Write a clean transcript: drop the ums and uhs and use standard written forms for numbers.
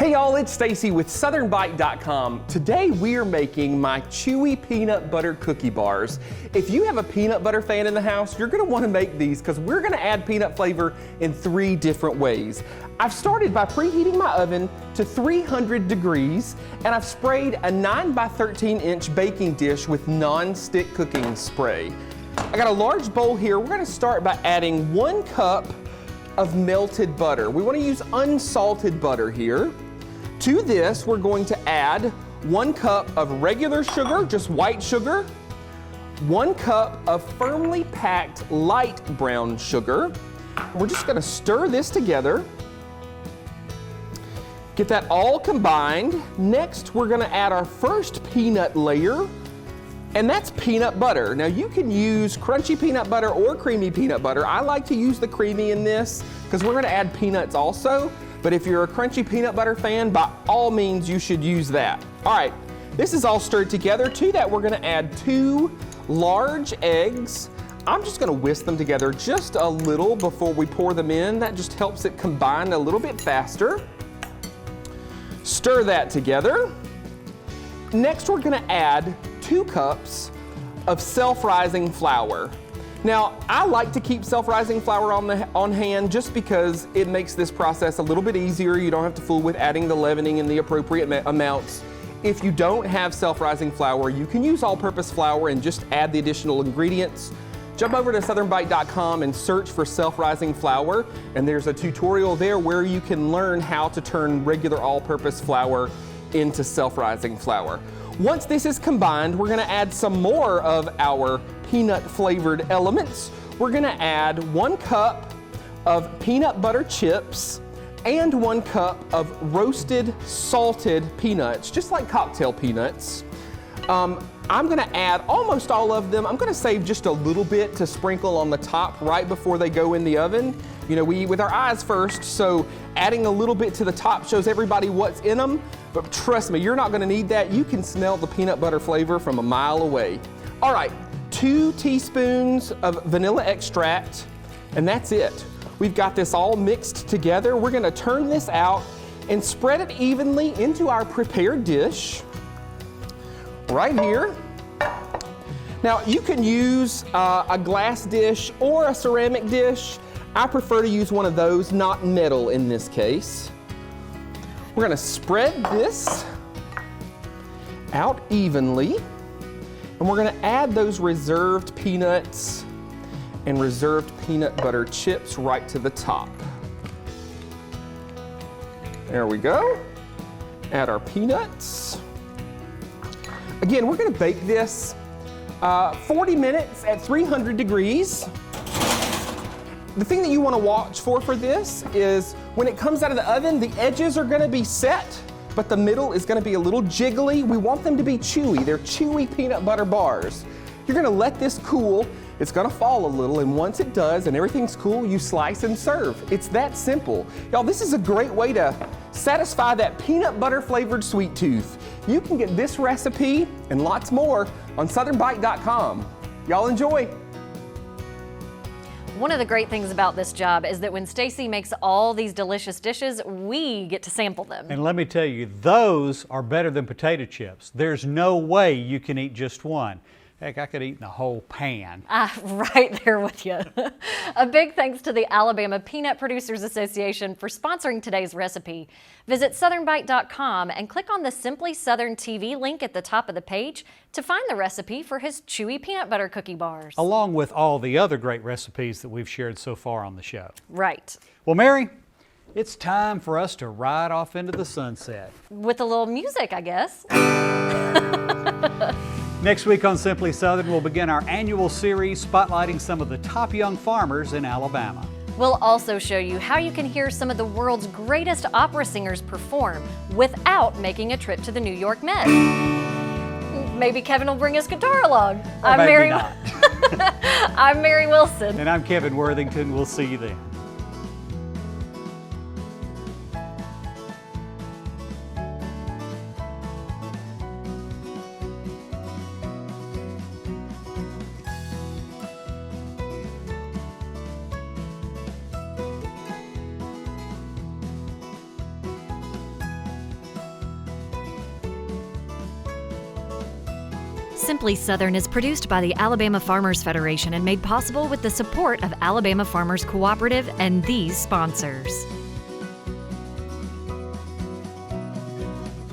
Hey y'all, it's Stacy with SouthernBite.com. Today we are making my Chewy peanut butter cookie bars. If you have a peanut butter fan in the house, you're gonna wanna make these because we're gonna add peanut flavor in 3 different ways. I've started by preheating my oven to 300 degrees and I've sprayed a 9 by 13 inch baking dish with non-stick cooking spray. I got a large bowl here. We're gonna start by adding 1 cup of melted butter. We wanna use unsalted butter here. To this, we're going to add 1 cup of regular sugar, just white sugar, 1 cup of firmly packed light brown sugar. We're just gonna stir this together. Get that all combined. Next, we're gonna add our first peanut layer, and that's peanut butter. Now you can use crunchy peanut butter or creamy peanut butter. I like to use the creamy in this because we're gonna add peanuts also. But if you're a crunchy peanut butter fan, by all means, you should use that. All right, this is all stirred together. To that, we're gonna add 2 large eggs. I'm just gonna whisk them together just a little before we pour them in. That just helps it combine a little bit faster. Stir that together. Next, we're gonna add 2 cups of self-rising flour. Now, I like to keep self-rising flour on hand just because it makes this process a little bit easier. You don't have to fool with adding the leavening in the appropriate amounts. If you don't have self-rising flour, you can use all-purpose flour and just add the additional ingredients. Jump over to southernbite.com and search for self-rising flour, and there's a tutorial there where you can learn how to turn regular all-purpose flour into self-rising flour. Once this is combined, we're gonna add some more of our peanut flavored elements. We're gonna add 1 cup of peanut butter chips and 1 cup of roasted salted peanuts, just like cocktail peanuts. I'm gonna add almost all of them. I'm gonna save just a little bit to sprinkle on the top right before they go in the oven. You know, we eat with our eyes first, so adding a little bit to the top shows everybody what's in them. But trust me, you're not gonna need that. You can smell the peanut butter flavor from a mile away. All right, 2 teaspoons of vanilla extract, and that's it. We've got this all mixed together. We're gonna turn this out and spread it evenly into our prepared dish right here. Now, you can use a glass dish or a ceramic dish. I prefer to use one of those, not metal in this case. We're gonna spread this out evenly, and we're gonna add those reserved peanuts and reserved peanut butter chips right to the top. There we go. Add our peanuts. Again, we're gonna bake this 40 minutes at 300 degrees. The thing that you want to watch for this is when it comes out of the oven, the edges are going to be set, but the middle is going to be a little jiggly. We want them to be chewy. They're chewy peanut butter bars. You're going to let this cool. It's going to fall a little, and once it does and everything's cool, you slice and serve. It's that simple. Y'all, this is a great way to satisfy that peanut butter flavored sweet tooth. You can get this recipe and lots more on southernbite.com. Y'all enjoy. One of the great things about this job is that when Stacy makes all these delicious dishes, we get to sample them. And let me tell you, those are better than potato chips. There's no way you can eat just one. Heck, I could eat in a whole pan. Right there with you. A big thanks to the Alabama Peanut Producers Association for sponsoring today's recipe. Visit southernbite.com and click on the Simply Southern TV link at the top of the page to find the recipe for his chewy peanut butter cookie bars. Along with all the other great recipes that we've shared so far on the show. Right. Well, Mary, it's time for us to ride off into the sunset. With a little music, I guess. Next week on Simply Southern, we'll begin our annual series spotlighting some of the top young farmers in Alabama. We'll also show you how you can hear some of the world's greatest opera singers perform without making a trip to the New York Met. Maybe Kevin will bring his guitar along. Or maybe not. I'm Mary Wilson. And I'm Kevin Worthington. We'll see you then. Simply Southern is produced by the Alabama Farmers Federation and made possible with the support of Alabama Farmers Cooperative and these sponsors.